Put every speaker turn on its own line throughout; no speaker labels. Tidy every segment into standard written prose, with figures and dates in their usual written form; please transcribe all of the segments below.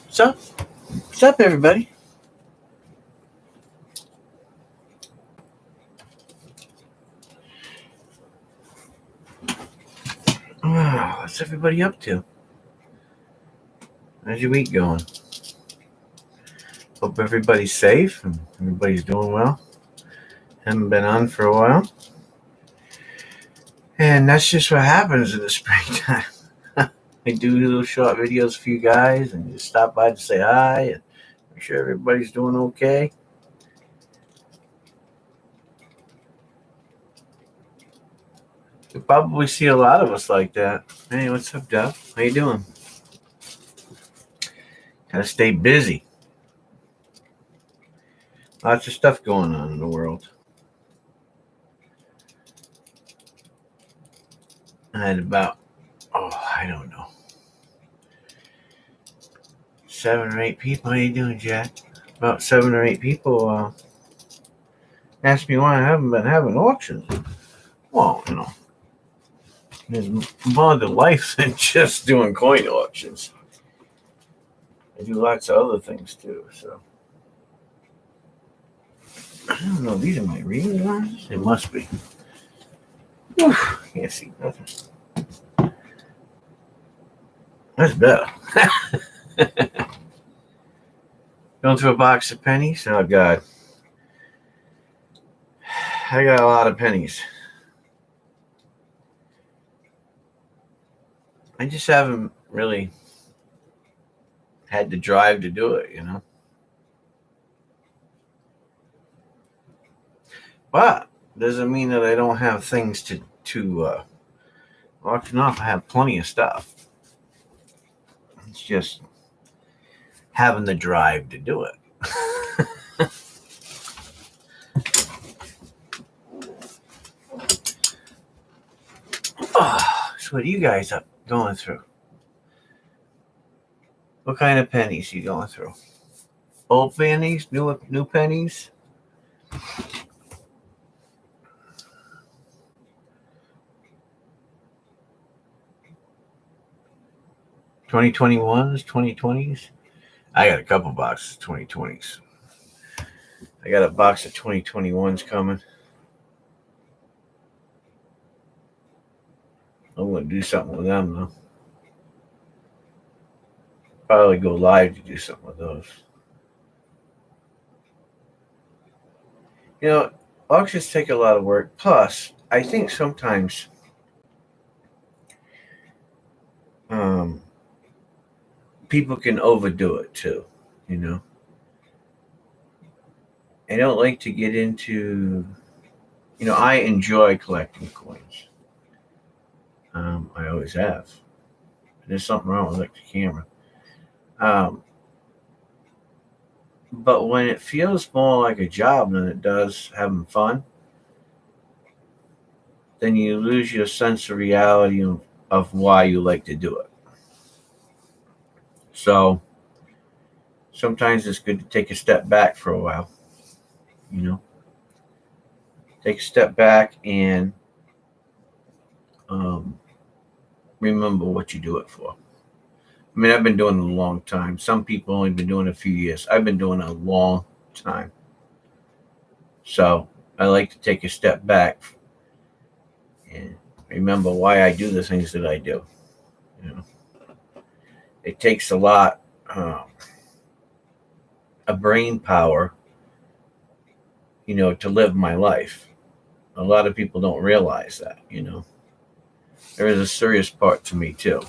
So, what's up, everybody? What's everybody up to? How's your week going? Hope everybody's safe and everybody's doing well. Haven't been on for a while. And that's just what happens in the springtime. I do little short videos for you guys and just stop by to say hi and make sure everybody's doing okay. You'll probably see a lot of us like that. Hey, what's up, Duff? How you doing? Gotta stay busy. Lots of stuff going on in the world. I had about, I don't know, 7 or 8 people. How you doing, Jack? About 7 or 8 people asked me why I haven't been having auctions. Well, there's more to life than just doing coin auctions. I do lots of other things too. So I don't know. These are my reading glasses. It must be. Whew, can't see nothing. That's better. Going through a box of pennies. Oh God, I got a lot of pennies. I just haven't really had the drive to do it, But doesn't mean that I don't have things to auction off. I have plenty of stuff. It's just having the drive to do it. So what are you guys going through? What kind of pennies are you going through? Old pennies? New pennies? $2021s, 2020s? I got a couple boxes of 2020s. I got a box of 2021s coming. I'm going to do something with them, though. Probably go live to do something with those. Auctions take a lot of work. Plus, I think sometimes people can overdo it too, I don't like to get into, I enjoy collecting coins. I always have. There's something wrong with the camera. But when it feels more like a job than it does having fun, then you lose your sense of reality of why you like to do it. So sometimes it's good to take a step back for a while, Take a step back and remember what you do it for. I mean, I've been doing it a long time. Some people only been doing it a few years. I've been doing it a long time. So I like to take a step back and remember why I do the things that I do. It takes a lot of brain power, to live my life. A lot of people don't realize that, There is a serious part to me too.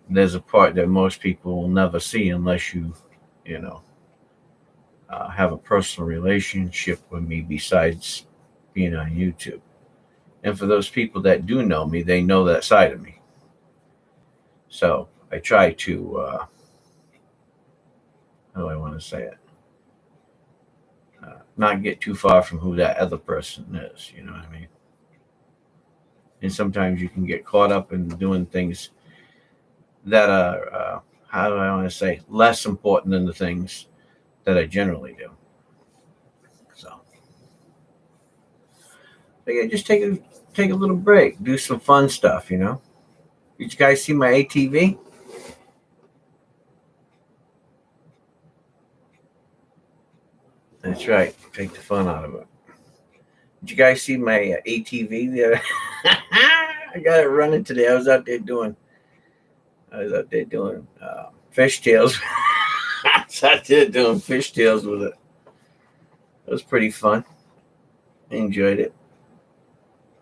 There's a part that most people will never see unless you have a personal relationship with me besides being on YouTube. And for those people that do know me, they know that side of me. So I try to, how do I want to say it? Not get too far from who that other person is, you know what I mean? And sometimes you can get caught up in doing things that are, how do I want to say, less important than the things that I generally do. So I just take a little break, do some fun stuff, Did you guys see my ATV? That's right. Take the fun out of it. Did you guys see my ATV there? I got it running today. I was out there doing fishtails. I was out there doing fishtails with it. It was pretty fun. I enjoyed it.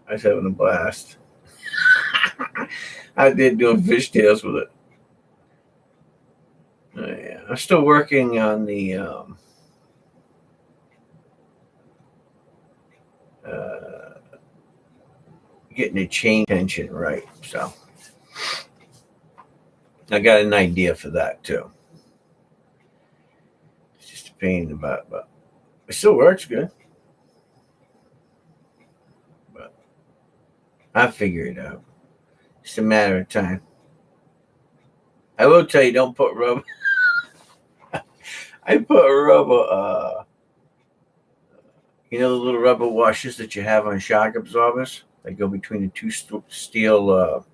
I was having a blast. I did doing fishtails with it. Yeah. I'm still working on the getting the chain tension right. So I got an idea for that too. It's just a pain in the butt, but it still works good. But I'll figure it out. It's a matter of time. I will tell you, don't put rubber. I put rubber, you know, the little rubber washers that you have on shock absorbers? They go between the two steel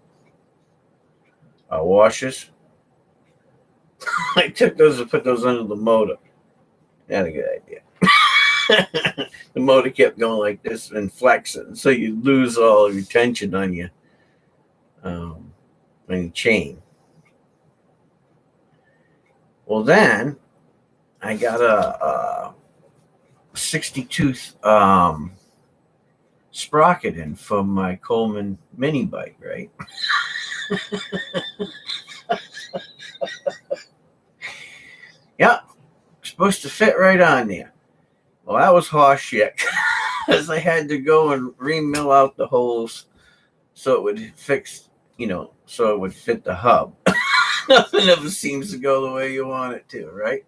washers. I took those and put those under the motor. Not a good idea. The motor kept going like this and flexing, so you lose all your tension on your chain. Well, then I got a 60-tooth sprocket in from my Coleman mini bike, right? Yeah, supposed to fit right on there. Well, that was horse shit, because I had to go and re-mill out the holes so it would fix, so it would fit the hub. Nothing ever seems to go the way you want it to, right?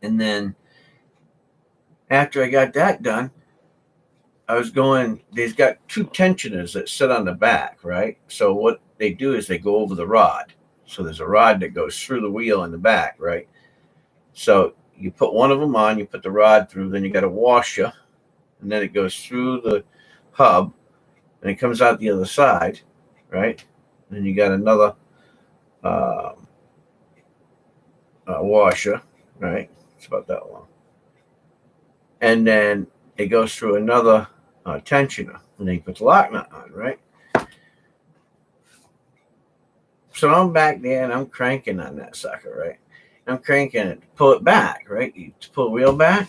And then after I got that done, they've got two tensioners that sit on the back, right? So what they do is they go over the rod. So there's a rod that goes through the wheel in the back, right? So you put one of them on, you put the rod through, then you got a washer, and then it goes through the hub, and it comes out the other side, right? Then you got another washer, right? It's about that long. And then it goes through another tensioner, and then you put the lock nut on, right? So I'm back there, and I'm cranking on that sucker, right? I'm cranking it to pull it back, right? To pull the wheel back.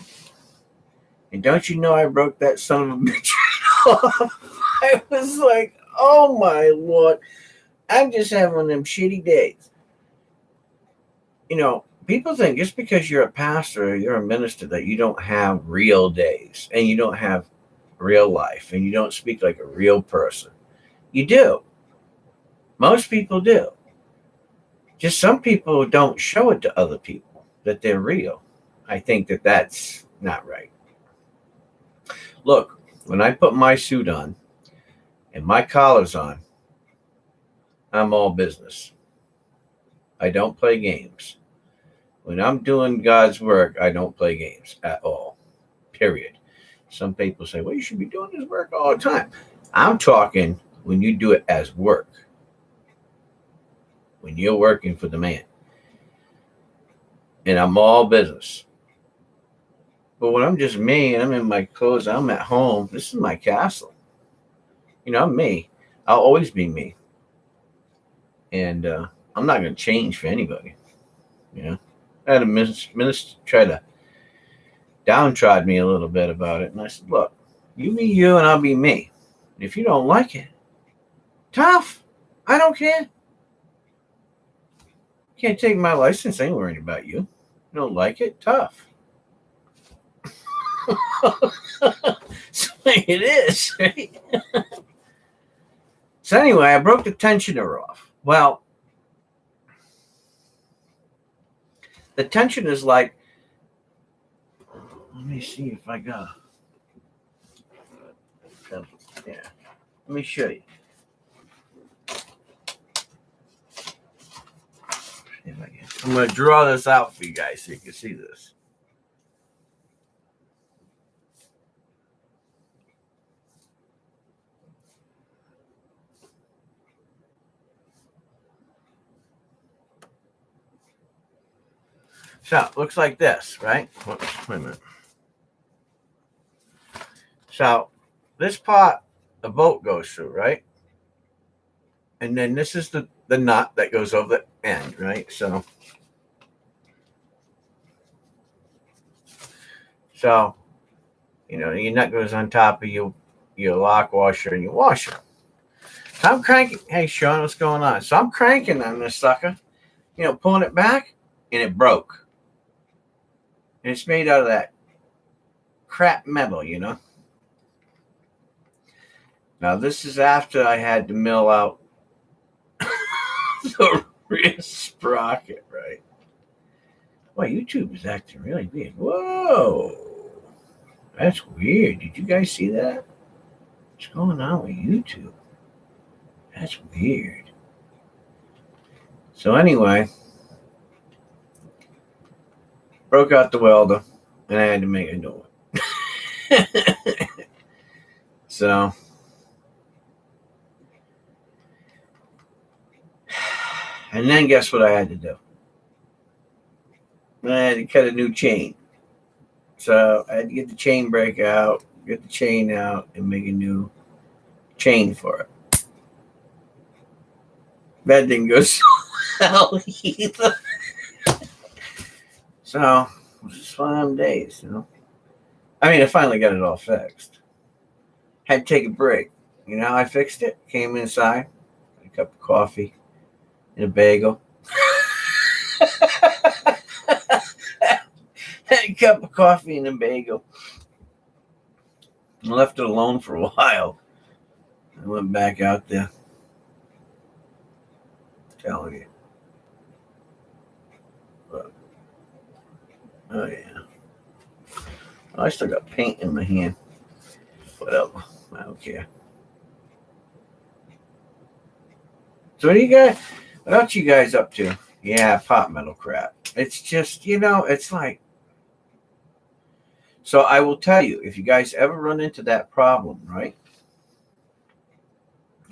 And don't you know I broke that son of a bitch off? I was like, oh my Lord. I'm just having one of them shitty days. People think just because you're a pastor or you're a minister that you don't have real days and you don't have real life and you don't speak like a real person. You do. Most people do. Just some people don't show it to other people that they're real. I think that that's not right. Look, when I put my suit on and my collar's on, I'm all business. I don't play games. When I'm doing God's work, I don't play games at all. Period. Some people say, well, you should be doing this work all the time. I'm talking when you do it as work. When you're working for the man. And I'm all business. But when I'm just me and I'm in my clothes, I'm at home, this is my castle. I'm me. I'll always be me. And I'm not going to change for anybody. I had a minister try to downtrod me a little bit about it. And I said, look, you be you and I'll be me. And if you don't like it, tough. I don't care. You can't take my license. I ain't worried about you. You don't like it? Tough. So it is, right? So anyway, I broke the tensioner off. Well, the tension is like, let me see if I got, yeah, let me show you. I'm going to draw this out for you guys so you can see this. So it looks like this, right? Whoops, wait a minute. So this part, the bolt goes through, right? And then this is the nut that goes over the end, right? So your nut goes on top of your lock washer and your washer. So I'm cranking. Hey, Sean, what's going on? So I'm cranking on this sucker, pulling it back, and it broke. And it's made out of that crap metal, Now, this is after I had to mill out the rear sprocket, right? Boy, YouTube is acting really weird. Whoa. That's weird. Did you guys see that? What's going on with YouTube? That's weird. So anyway, broke out the welder, and I had to make a new one. So, and then guess what I had to do? I had to cut a new chain. So I had to get the chain brake out, get the chain out, and make a new chain for it. That didn't go so well either. So it was just one of them days, I mean, I finally got it all fixed. Had to take a break. I fixed it. Came inside, had a cup of coffee and a bagel. Had a cup of coffee and a bagel. I left it alone for a while. I went back out there. Telling you. But, oh, yeah. Oh, I still got paint in my hand. Whatever. I don't care. So what else you guys up to? Yeah, pot metal crap. It's just, it's like. So I will tell you, if you guys ever run into that problem, right?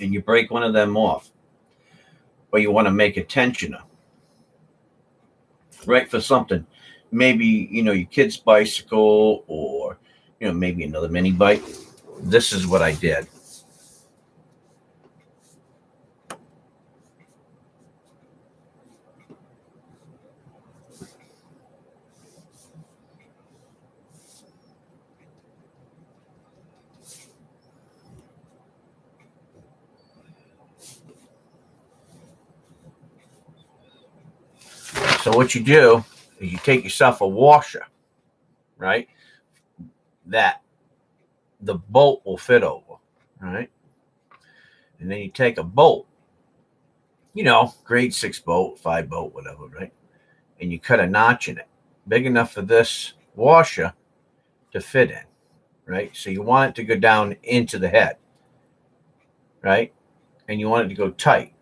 And you break one of them off, or you want to make a tensioner, right, for something, maybe, your kid's bicycle, or, maybe another mini bike. This is what I did. So what you do is you take yourself a washer, right, that the bolt will fit over, right? And then you take a bolt, grade 6 bolt, 5 bolt, whatever, right? And you cut a notch in it, big enough for this washer to fit in, right? So you want it to go down into the head, right? And you want it to go tight.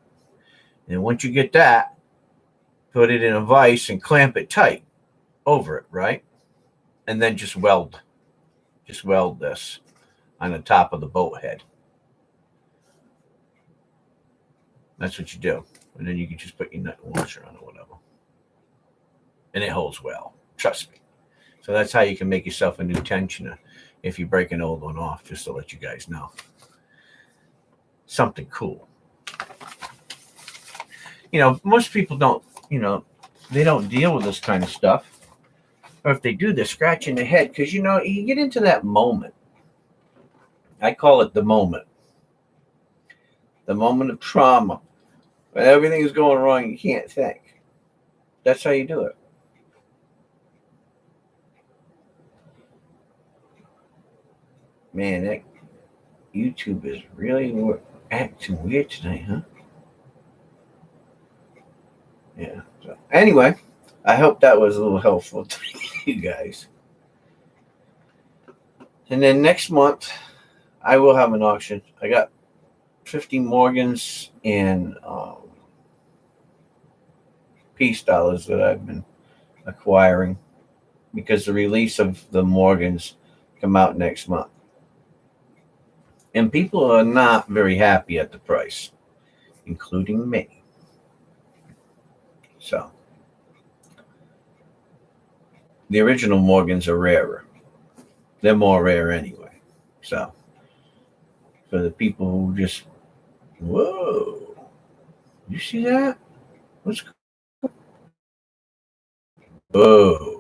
And once you get that, put it in a vise and clamp it tight over it, right? And then just weld this on the top of the bolt head. That's what you do. And then you can just put your nut and washer on or whatever. And it holds well. Trust me. So that's how you can make yourself a new tensioner if you break an old one off, just to let you guys know. Something cool. Most people don't, they don't deal with this kind of stuff. Or if they do, they're scratching their head. Because, you get into that moment. I call it the moment. The moment of trauma. When everything is going wrong, you can't think. That's how you do it. Man, that YouTube is really acting weird tonight, huh? Yeah. So anyway, I hope that was a little helpful to you guys. And then next month, I will have an auction. I got 50 Morgans and peace dollars that I've been acquiring because the release of the Morgans come out next month. And people are not very happy at the price, including me. So the original Morgans are rarer. They're more rare anyway. So for the people who just, whoa, you see that? What's, whoa.